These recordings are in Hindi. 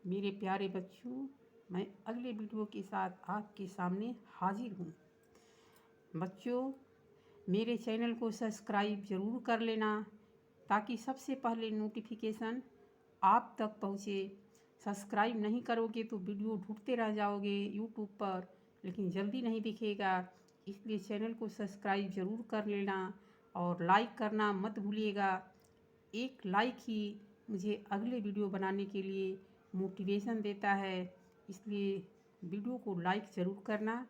मेरे प्यारे बच्चों, मैं अगले वीडियो के साथ आपके सामने हाजिर हूँ। बच्चों, मेरे चैनल को सब्सक्राइब ज़रूर कर लेना ताकि सबसे पहले नोटिफिकेशन आप तक पहुँचे। सब्सक्राइब नहीं करोगे तो वीडियो ढूंढते रह जाओगे यूट्यूब पर, लेकिन जल्दी नहीं दिखेगा। इसलिए चैनल को सब्सक्राइब ज़रूर कर लेना और लाइक करना मत भूलिएगा। एक लाइक ही मुझे अगले वीडियो बनाने के लिए मोटिवेशन देता है, इसलिए वीडियो को लाइक ज़रूर करना।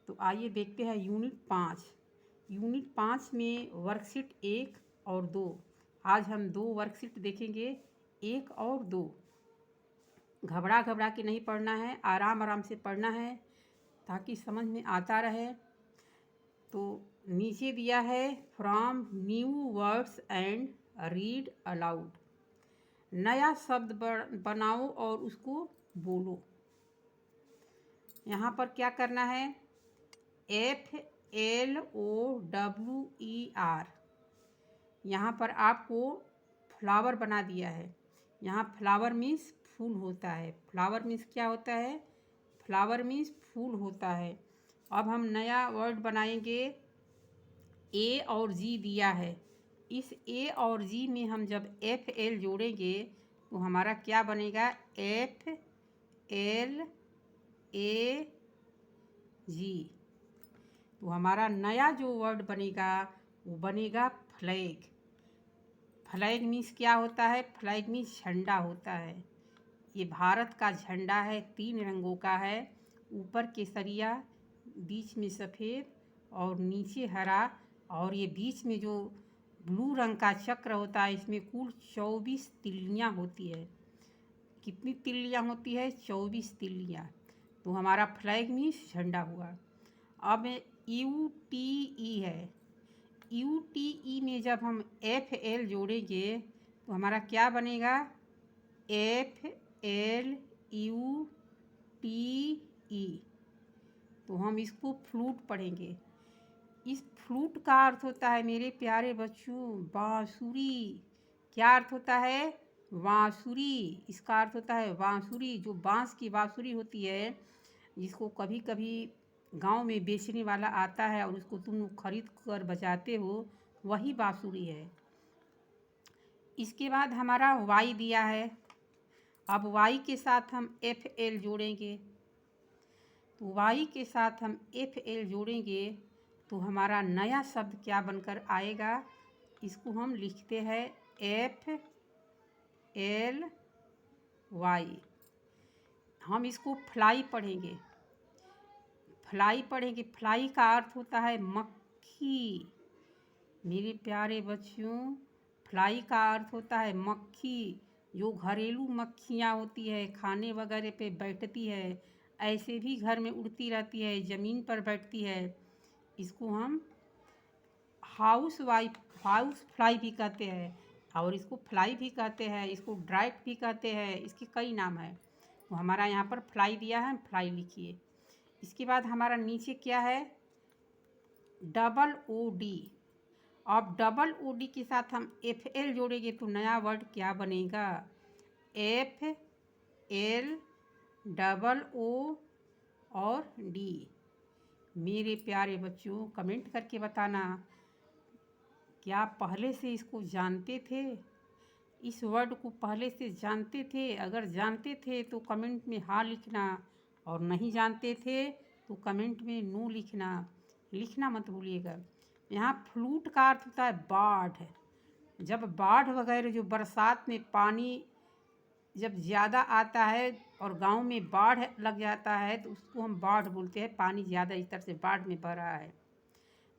तो आइए देखते हैं यूनिट 5 में वर्कशीट 1 और 2। आज हम 2 वर्कशीट देखेंगे, 1 और 2। घबरा घबरा के नहीं पढ़ना है, आराम आराम से पढ़ना है ताकि समझ में आता रहे। तो नीचे दिया है from new words and read aloud. नया शब्द बनाओ और उसको बोलो। यहाँ पर क्या करना है, FLOWER। यहाँ पर आपको फ्लावर बना दिया है। यहाँ फ्लावर मीन्स फूल होता है। फ्लावर मीन्स क्या होता है, फ्लावर मीन्स फूल होता है। अब हम नया वर्ड बनाएंगे। A और G दिया है। इस A और G में हम जब FL जोड़ेंगे तो हमारा क्या बनेगा, FLAG। तो हमारा नया जो वर्ड बनेगा वो बनेगा फ्लैग। फ्लैग मीन्स क्या होता है, फ्लैग मीन्स झंडा होता है। ये भारत का झंडा है, 3 रंगों का है। ऊपर केसरिया, बीच में सफ़ेद और नीचे हरा, और ये बीच में जो ब्लू रंग का चक्र होता है, इसमें कुल 24 तिल्लियाँ होती है। कितनी तिल्लियाँ होती है, 24 तिल्लियाँ। तो हमारा फ्लैग मीन्स झंडा हुआ। अब UTE है। UTE में जब हम FL जोड़ेंगे तो हमारा क्या बनेगा, FLUTE। तो हम इसको फ्लूट पढ़ेंगे। इस फ्लूट का अर्थ होता है मेरे प्यारे बच्चों बांसुरी। क्या अर्थ होता है, बांसुरी। इसका अर्थ होता है बांसुरी, जो बांस की बांसुरी होती है, जिसको कभी कभी गांव में बेचने वाला आता है और उसको तुम खरीद कर बजाते हो, वही बांसुरी है। इसके बाद हमारा Y दिया है। अब Y के साथ हम FL जोड़ेंगे। तो Y के साथ हम FL जोड़ेंगे तो हमारा नया शब्द क्या बनकर आएगा, इसको हम लिखते हैं FLY। हम इसको फ्लाई पढ़ेंगे। फ्लाई पढ़ेंगे। फ्लाई का अर्थ होता है मक्खी। मेरे प्यारे बच्चों, फ्लाई का अर्थ होता है मक्खी। जो घरेलू मक्खियाँ होती है, खाने वगैरह पे बैठती है, ऐसे भी घर में उड़ती रहती है, ज़मीन पर बैठती है। इसको हम हाउस फ्लाई भी कहते हैं, और इसको फ्लाई भी कहते हैं, इसको ड्राइट भी कहते हैं, इसके कई नाम है। तो हमारा यहाँ पर फ्लाई दिया है, फ्लाई लिखिए। इसके बाद हमारा नीचे क्या है, OOD। अब OOD के साथ हम FL जोड़ेंगे तो नया वर्ड क्या बनेगा, FLOO और D। मेरे प्यारे बच्चों, कमेंट करके बताना, क्या पहले से इसको जानते थे, इस वर्ड को पहले से जानते थे? अगर जानते थे तो कमेंट में हाँ लिखना, और नहीं जानते थे तो कमेंट में नो लिखना मत भूलिएगा। यहाँ फ्लूट का अर्थ होता है बाढ़। जब बाढ़ वगैरह, जो बरसात में पानी जब ज़्यादा आता है और गांव में बाढ़ लग जाता है तो उसको हम बाढ़ बोलते हैं। पानी ज़्यादा इस तरह से बाढ़ में भर रहा है,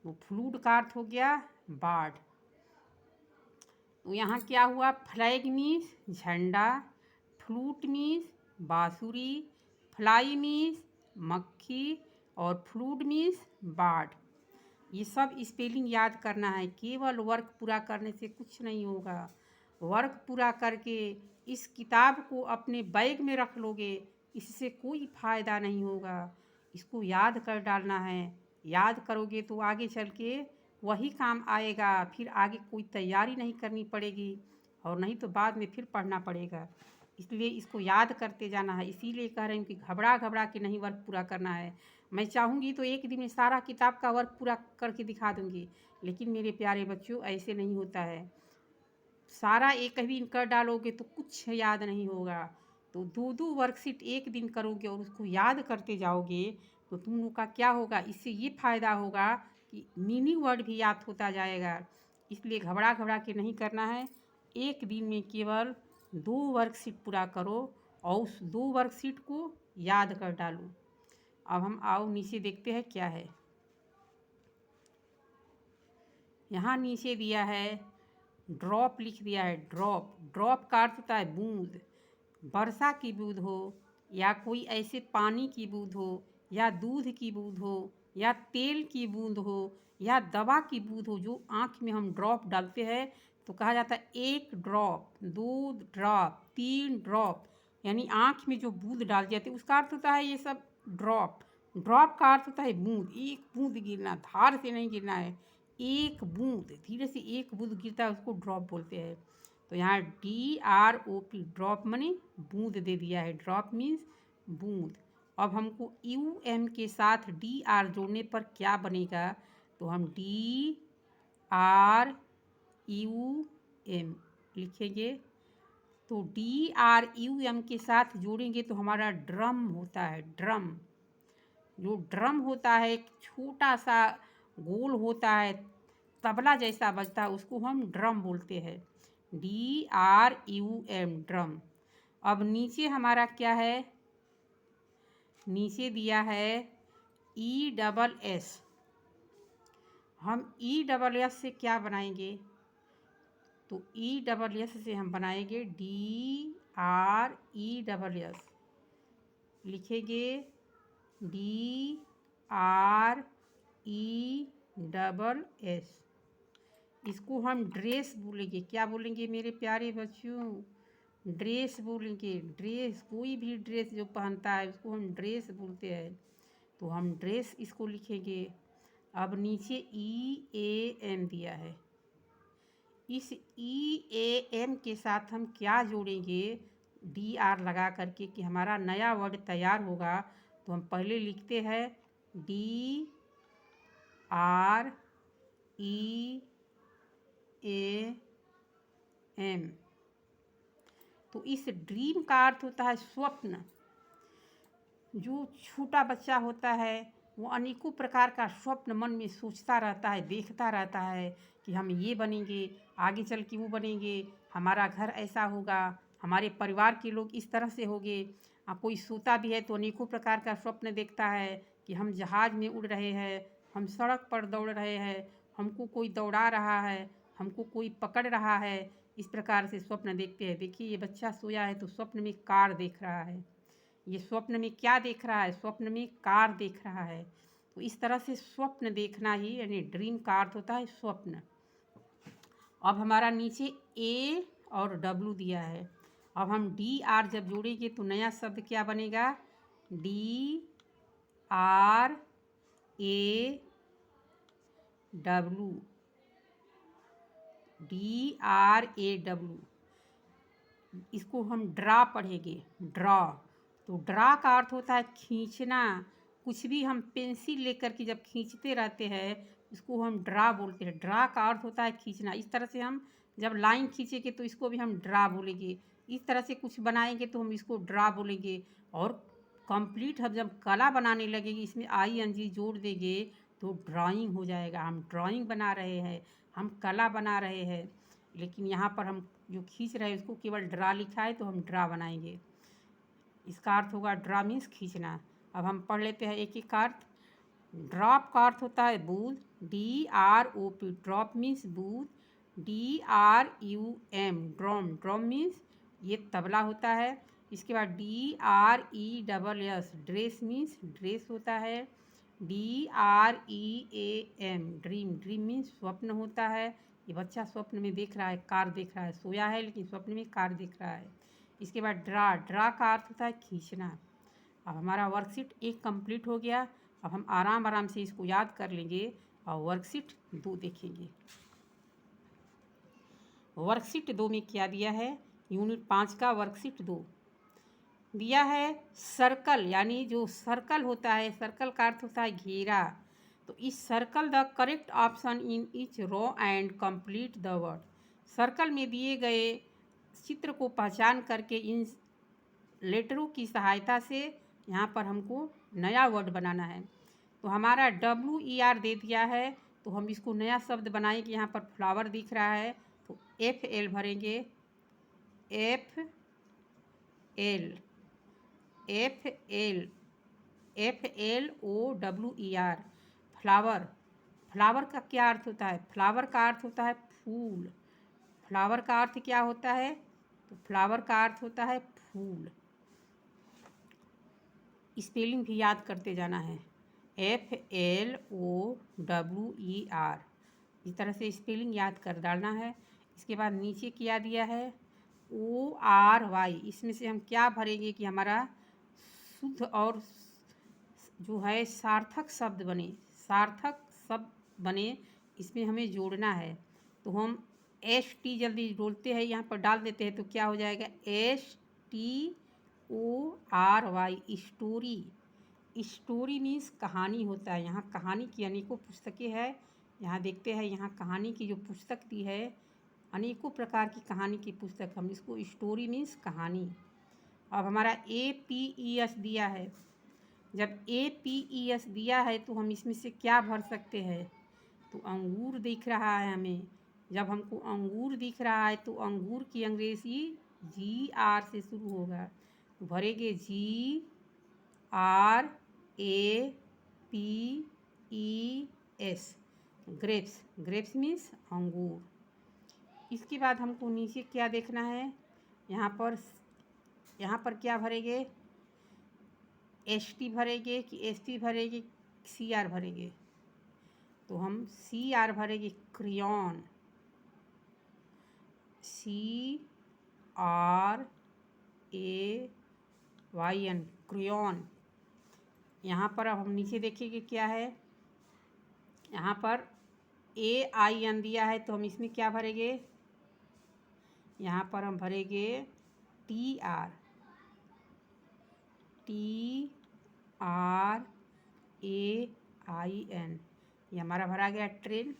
वो फ्लूट का अर्थ हो गया बाढ़। तो यहाँ क्या हुआ, फ्लैग मीन्स झंडा, फ्लूट मीन्स बांसुरी, फ्लाई मीन्स मक्खी, और फ्लूट मीन्स बाढ़। ये सब स्पेलिंग याद करना है। केवल वर्क पूरा करने से कुछ नहीं होगा। वर्क पूरा करके इस किताब को अपने बैग में रख लोगे, इससे कोई फ़ायदा नहीं होगा। इसको याद कर डालना है। याद करोगे तो आगे चल के वही काम आएगा। फिर आगे कोई तैयारी नहीं करनी पड़ेगी, और नहीं तो बाद में फिर पढ़ना पड़ेगा। इसलिए इसको याद करते जाना है। इसीलिए कह रही हूँ कि घबरा घबरा के नहीं वर्क पूरा करना है। मैं चाहूँगी तो एक दिन में सारा किताब का वर्क पूरा करके दिखा दूँगी, लेकिन मेरे प्यारे बच्चों ऐसे नहीं होता है। सारा एक ही दिन कर डालोगे तो कुछ याद नहीं होगा। तो दो दो वर्कशीट एक दिन करोगे और उसको याद करते जाओगे तो तुम लोग का क्या होगा, इससे ये फ़ायदा होगा कि मीनिंग वर्ड भी याद होता जाएगा। इसलिए घबरा घबरा के नहीं करना है। एक दिन में केवल 2 वर्कशीट पूरा करो और उस 2 वर्कशीट को याद कर डालो। अब हम आओ नीचे देखते हैं क्या है। यहाँ नीचे दिया है ड्रॉप, लिख दिया है ड्रॉप। ड्रॉप का अर्थ होता है बूंद। वर्षा की बूंद हो या कोई ऐसे पानी की बूंद हो या दूध की बूंद हो या तेल की बूंद हो या दवा की बूंद हो, जो आँख में हम ड्रॉप डालते हैं तो कहा जाता है 1 ड्रॉप, 2 ड्रॉप, 3 ड्रॉप, यानी आँख में जो बूंद डाल जाती है उसका अर्थ होता है ये सब ड्रॉप। ड्रॉप का अर्थ होता है बूंद, एक बूंद गिरना, धार से नहीं गिरना है, एक बूंद, धीरे से एक बूंद गिरता है उसको ड्रॉप बोलते हैं। तो यहाँ DROP ड्रॉप मनी बूंद दे दिया है। ड्रॉप मीन्स बूंद। अब हमको UM के साथ DR जोड़ने पर क्या बनेगा, तो हम DRUM लिखेंगे। तो DRUM के साथ जोड़ेंगे तो हमारा ड्रम होता है। ड्रम, जो ड्रम होता है एक छोटा सा गोल होता है, तबला जैसा बजता है, उसको हम ड्रम बोलते हैं। DRUM drum. अब नीचे हमारा क्या है, नीचे दिया है ESS। हम ESS से क्या बनाएंगे, तो ESS से हम बनाएंगे DRESS, लिखेंगे DRESS। इसको हम ड्रेस बोलेंगे। क्या बोलेंगे मेरे प्यारे बच्चों, ड्रेस बोलेंगे। ड्रेस, कोई भी ड्रेस जो पहनता है उसको हम ड्रेस बोलते हैं, तो हम ड्रेस इसको लिखेंगे। अब नीचे EAM दिया है। इस EAM के साथ हम क्या जोड़ेंगे, DR लगा करके कि हमारा नया वर्ड तैयार होगा। तो हम पहले लिखते हैं DREAM। तो इस ड्रीम का अर्थ होता है स्वप्न। जो छोटा बच्चा होता है वो अनेकों प्रकार का स्वप्न मन में सोचता रहता है, देखता रहता है कि हम ये बनेंगे, आगे चल के वो बनेंगे, हमारा घर ऐसा होगा, हमारे परिवार के लोग इस तरह से होंगे। कोई सोता भी है तो अनेकों प्रकार का स्वप्न देखता है कि हम जहाज में उड़ रहे हैं, हम सड़क पर दौड़ रहे हैं, हमको कोई दौड़ा रहा है, हमको कोई पकड़ रहा है। इस प्रकार से स्वप्न देखते हैं। देखिए ये बच्चा सोया है तो स्वप्न में कार देख रहा है। ये स्वप्न में क्या देख रहा है, स्वप्न में कार देख रहा है। तो इस तरह से स्वप्न देखना ही यानी ड्रीम का अर्थ होता है स्वप्न। अब हमारा नीचे A और W दिया है। अब हम DR जब जोड़ेंगे तो नया शब्द क्या बनेगा, DRAW। DRAW, इसको हम ड्रा पढ़ेंगे, ड्रा। तो ड्रा का अर्थ होता है खींचना। कुछ भी हम पेंसिल लेकर के जब खींचते रहते हैं उसको हम ड्रा बोलते हैं। ड्रा का अर्थ होता है खींचना। इस तरह से हम जब लाइन खींचेंगे तो इसको भी हम ड्रा बोलेंगे। इस तरह से कुछ बनाएंगे तो हम इसको ड्रा बोलेंगे। और कंप्लीट हम जब कला बनाने लगेंगे, इसमें ING जोड़ देंगे तो ड्राइंग हो जाएगा। हम ड्राइंग बना रहे हैं, हम कला बना रहे हैं। लेकिन यहाँ पर हम जो खींच रहे हैं उसको केवल ड्रा लिखा है तो हम ड्रा बनाएंगे। इसका अर्थ होगा ड्रा मीन्स खींचना। अब हम पढ़ लेते हैं एक एक अर्थ। ड्रॉप का अर्थ होता है बूंद, DROP ड्रॉप मीन्स बूंद। DRUM ड्रम, ड्रम मीन्स ये तबला होता है। इसके बाद DRESS ड्रेस मीन्स ड्रेस होता है। DREAM ड्रीम, ड्रीम मीन्स स्वप्न होता है। ये बच्चा स्वप्न में देख रहा है, कार देख रहा है, सोया है लेकिन स्वप्न में कार देख रहा है। इसके बाद ड्रा, ड्रा का अर्थ होता है खींचना। अब हमारा वर्कशीट 1 कंप्लीट हो गया। अब हम आराम आराम से इसको याद कर लेंगे और वर्कशीट 2 देखेंगे। वर्कशीट 2 में क्या दिया है, यूनिट 5 का वर्कशीट 2 दिया है। सर्कल यानी जो सर्कल होता है, सर्कल का अर्थ होता है घेरा। तो इस circle the correct option in each row and complete the word. Circle में दिए गए चित्र को पहचान करके इन लेटरों की सहायता से यहाँ पर हमको नया वर्ड बनाना है। तो हमारा WER दे दिया है, तो हम इसको नया शब्द बनाएंगे। यहाँ पर फ्लावर दिख रहा है, तो FL भरेंगे, FLOWER। फ्लावर, फ्लावर का क्या अर्थ होता है? फ्लावर का अर्थ होता है फूल। फ्लावर का अर्थ क्या होता है? तो फ्लावर का अर्थ होता है फूल। स्पेलिंग भी याद करते जाना है, FLOWER। इस तरह से स्पेलिंग याद कर डालना है। इसके बाद नीचे क्या दिया है? ORY। इसमें से हम क्या भरेंगे कि हमारा शुद्ध और जो है सार्थक शब्द बने, सार्थक शब्द बने, इसमें हमें जोड़ना है। तो हम ST जल्दी बोलते हैं, यहाँ पर डाल देते हैं, तो क्या हो जाएगा? STORY, story. स्टोरी मीन्स कहानी होता है। यहाँ कहानी की अनेकों पुस्तकें हैं। यहाँ देखते हैं, यहाँ कहानी की जो पुस्तक दी है, अनेकों प्रकार की कहानी की पुस्तक, हम इसको स्टोरी मीन्स कहानी। अब हमारा APES दिया है। जब APES दिया है तो हम इसमें से क्या भर सकते हैं? तो अंगूर दिख रहा है हमें। जब हमको अंगूर दिख रहा है तो अंगूर की अंग्रेजी GR से शुरू होगा, तो भरेंगे GRAPES, ग्रेप्स। ग्रेप्स मीन्स अंगूर। इसके बाद हमको नीचे क्या देखना है? यहाँ पर क्या भरेंगे? ST भरेंगे कि ST भरेंगे, CR भरेंगे? तो हम CR भरेंगे, क्रियॉन। CRAYN, crayon. यहाँ पर अब हम नीचे देखेंगे क्या है। यहाँ पर AIN दिया है, तो हम इसमें क्या भरेंगे? यहाँ पर हम भरेंगे TRAIN। ये हमारा भरा गया ट्रेन।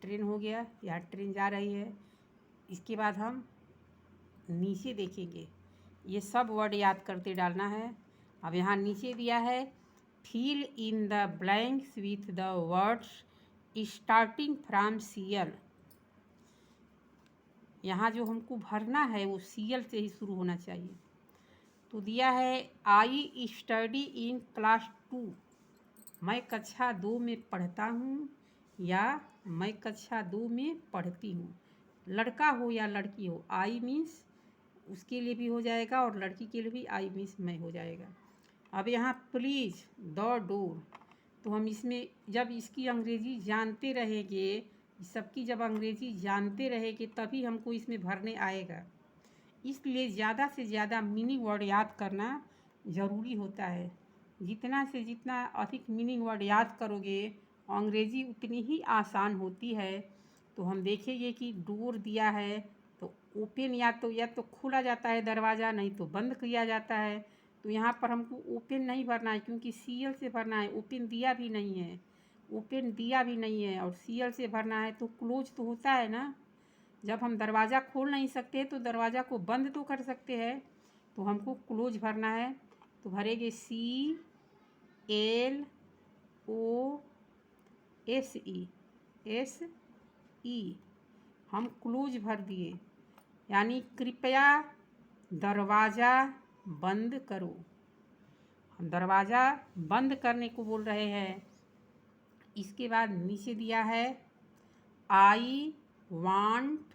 ट्रेन हो गया, यहाँ ट्रेन जा रही है। इसके बाद हम नीचे देखेंगे, ये सब वर्ड याद करते डालना है। अब यहाँ नीचे दिया है, fill in the blanks with the words starting from CL। यहाँ जो हमको भरना है वो CL से ही शुरू होना चाहिए। तो दिया है, आई स्टडी इन क्लास 2। मैं कक्षा 2 में पढ़ता हूँ या मैं कक्षा 2 में पढ़ती हूँ। लड़का हो या लड़की हो, आई मीन्स उसके लिए भी हो जाएगा और लड़की के लिए भी आई मीन्स मैं हो जाएगा। अब यहाँ प्लीज़ द डोर, तो हम इसमें जब इसकी अंग्रेज़ी जानते रहेंगे, सबकी जब अंग्रेज़ी जानते रहेंगे तभी हमको इसमें भरने आएगा। इसलिए ज़्यादा से ज़्यादा मीनिंग वर्ड याद करना ज़रूरी होता है। जितना से जितना अधिक मीनिंग वर्ड याद करोगे, अंग्रेज़ी उतनी ही आसान होती है। तो हम देखेंगे कि डोर दिया है, तो ओपन या तो खोला जाता है दरवाज़ा, नहीं तो बंद किया जाता है। तो यहाँ पर हमको ओपन नहीं भरना है, क्योंकि CL से भरना है। ओपन दिया भी नहीं है, ओपन दिया भी नहीं है, और CL से भरना है तो क्लोज तो होता है ना। जब हम दरवाज़ा खोल नहीं सकते तो दरवाज़ा को बंद तो कर सकते हैं, तो हमको क्लोज भरना है। तो भरेंगे CLOSE, हम क्लोज भर दिए, यानी कृपया दरवाज़ा बंद करो। हम दरवाज़ा बंद करने को बोल रहे हैं। इसके बाद नीचे दिया है, आई वांट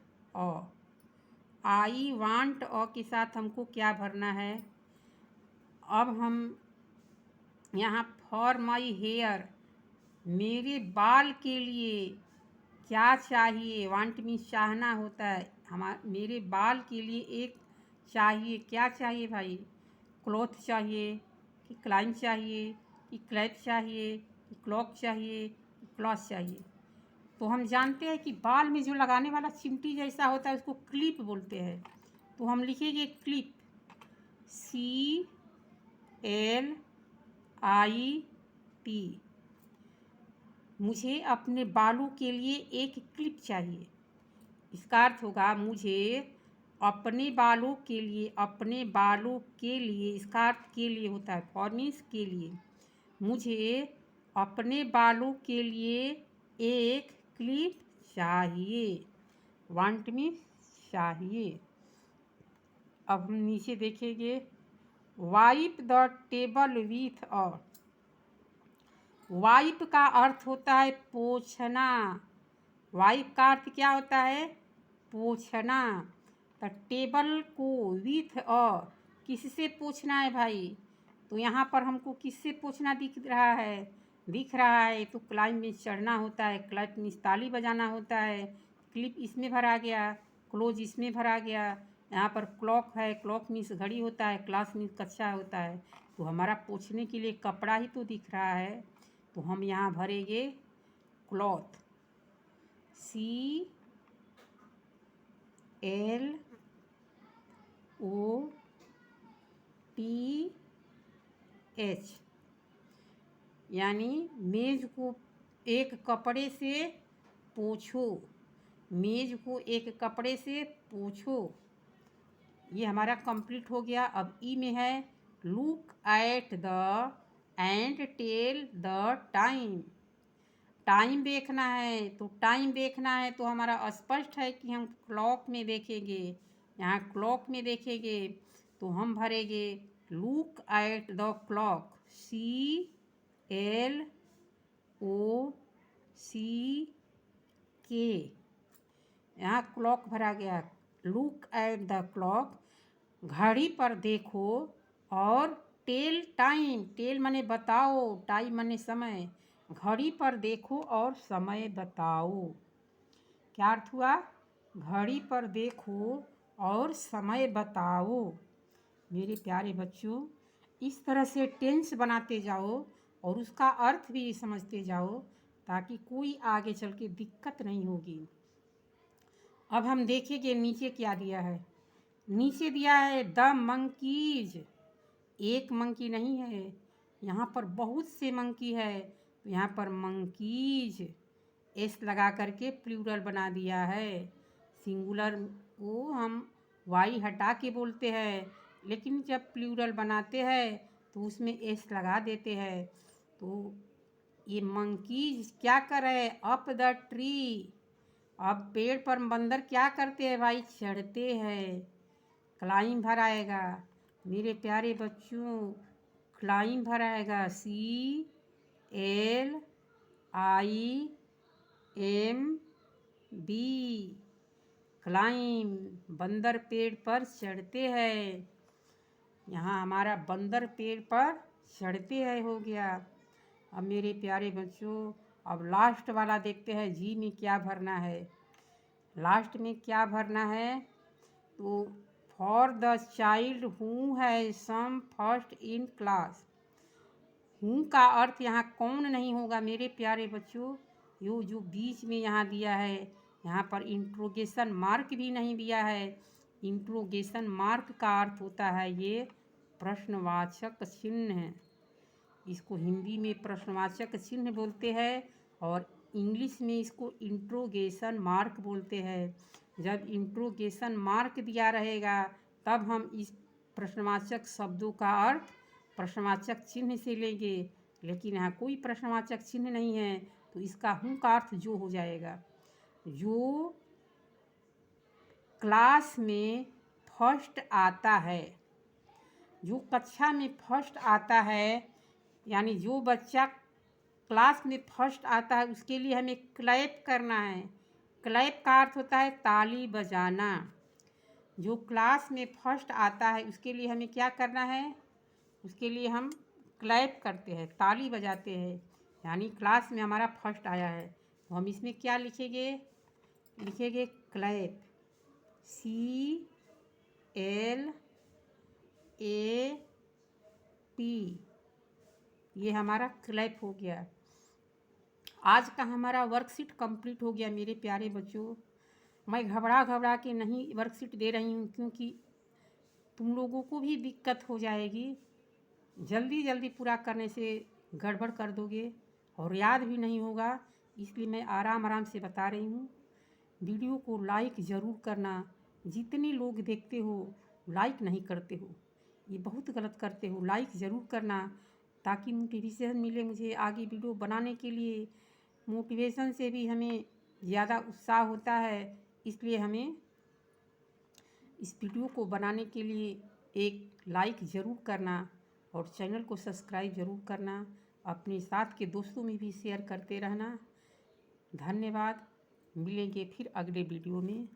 अ के साथ हमको क्या भरना है? अब हम यहाँ फॉर माई हेयर, मेरे बाल के लिए क्या चाहिए? वांट मीन्स चाहना होता है। मेरे बाल के लिए एक चाहिए, क्या चाहिए भाई? क्लॉथ चाहिए कि क्लाइन चाहिए कि क्लैथ चाहिए कि क्लॉक चाहिए कि क्लॉथ चाहिए? तो हम जानते हैं कि बाल में जो लगाने वाला चिमटी जैसा होता है उसको क्लिप बोलते हैं। तो हम लिखेंगे क्लिप, CLIT। मुझे अपने बालों के लिए एक क्लिप चाहिए। इसका अर्थ होगा मुझे अपने बालों के लिए, अपने बालों के लिए, इसका अर्थ के लिए होता है, फॉर मीन्स के लिए। मुझे अपने बालों के लिए एक क्लिप चाहिए, वांट मीन्स चाहिए। अब हम नीचे देखेंगे, wipe the table with a. Wipe का अर्थ होता है पोंछना। वाइप का अर्थ क्या होता है? पोंछना। तो टेबल को विथ अ, किससे पोंछना है भाई? तो यहाँ पर हमको किससे पोंछना दिख रहा है? तो क्लाइंब में चढ़ना होता है, क्लैप मीन्स ताली बजाना होता है, क्लिप इसमें भरा गया, क्लोज इसमें भरा गया। यहाँ पर क्लॉक है, क्लॉक मीन्स घड़ी होता है, क्लास मीन्स कक्षा होता है। तो हमारा पोंछने के लिए कपड़ा ही तो दिख रहा है, तो हम यहाँ भरेंगे क्लॉथ, CLOTH, यानी मेज को एक कपड़े से पोंछो, मेज को एक कपड़े से पोंछो। ये हमारा कंप्लीट हो गया। अब ई में है, look at the end tell the time. Time देखना है, तो टाइम देखना है तो हमारा स्पष्ट है कि हम क्लॉक में देखेंगे। यहाँ क्लॉक में देखेंगे तो हम भरेंगे look at the clock, CLOCK। यहाँ क्लॉक भरा गया, लुक एट द क्लॉक, घड़ी पर देखो, और टेल टाइम, टेल माने बताओ, टाइम माने समय, घड़ी पर देखो और समय बताओ। क्या अर्थ हुआ? घड़ी पर देखो और समय बताओ। मेरे प्यारे बच्चों, इस तरह से टेंस बनाते जाओ और उसका अर्थ भी समझते जाओ, ताकि कोई आगे चल के दिक्कत नहीं होगी। अब हम देखेंगे नीचे क्या दिया है। नीचे दिया है द मंकीज। एक मंकी नहीं है, यहाँ पर बहुत से मंकी है, तो यहाँ पर मंकीज एस लगा करके प्लूरल बना दिया है। सिंगुलर को हम वाई हटा के बोलते हैं, लेकिन जब प्लूरल बनाते हैं तो उसमें एस लगा देते हैं। तो ये मंकीज क्या कर रहे हैं? Up the tree. अब पेड़ पर बंदर क्या करते हैं भाई? चढ़ते हैं। क्लाइम भराएगा। मेरे प्यारे बच्चों, क्लाइम भराएगा, CLIMB, क्लाइम। बंदर पेड़ पर चढ़ते हैं। यहाँ हमारा बंदर पेड़ पर चढ़ते हैं हो गया। अब मेरे प्यारे बच्चों, अब लास्ट वाला देखते हैं, जी में क्या भरना है। लास्ट में क्या भरना है? तो फॉर द चाइल्ड हु है सम फर्स्ट इन क्लास। हूँ का अर्थ यहाँ कौन नहीं होगा मेरे प्यारे बच्चों। यो जो बीच में यहाँ दिया है, यहाँ पर इंट्रोगेशन मार्क भी नहीं दिया है। इंट्रोगेशन मार्क का अर्थ होता है ये प्रश्नवाचक चिन्ह है। इसको हिंदी में प्रश्नवाचक चिन्ह बोलते हैं और इंग्लिश में इसको इंट्रोगेशन मार्क बोलते हैं। जब इंट्रोगेशन मार्क दिया रहेगा तब हम इस प्रश्नवाचक शब्दों का अर्थ प्रश्नवाचक चिन्ह से लेंगे, लेकिन यहाँ कोई प्रश्नवाचक चिन्ह नहीं है, तो इसका हूँ का अर्थ जो हो जाएगा। जो क्लास में फर्स्ट आता है, जो कक्षा में फर्स्ट आता है, यानी जो बच्चा क्लास में फर्स्ट आता है उसके लिए हमें क्लैप करना है। क्लैप का अर्थ होता है ताली बजाना। जो क्लास में फर्स्ट आता है उसके लिए हमें क्या करना है? उसके लिए हम क्लैप करते हैं, ताली बजाते हैं, यानी क्लास में हमारा फर्स्ट आया है। तो हम इसमें क्या लिखेंगे? लिखेंगे क्लैप, CLAP। ये हमारा क्लैप हो गया। आज का हमारा वर्कशीट कंप्लीट हो गया मेरे प्यारे बच्चों। मैं घबरा के नहीं वर्कशीट दे रही हूँ, क्योंकि तुम लोगों को भी दिक्कत हो जाएगी। जल्दी जल्दी पूरा करने से गड़बड़ कर दोगे और याद भी नहीं होगा, इसलिए मैं आराम आराम से बता रही हूँ। वीडियो को लाइक ज़रूर करना। जितने लोग देखते हो लाइक नहीं करते हो, ये बहुत गलत करते हो। लाइक ज़रूर करना ताकि मोटिवेशन मिले मुझे आगे वीडियो बनाने के लिए। मोटिवेशन से भी हमें ज़्यादा उत्साह होता है, इसलिए हमें इस वीडियो को बनाने के लिए एक लाइक ज़रूर करना और चैनल को सब्सक्राइब ज़रूर करना। अपने साथ के दोस्तों में भी शेयर करते रहना। धन्यवाद। मिलेंगे फिर अगले वीडियो में।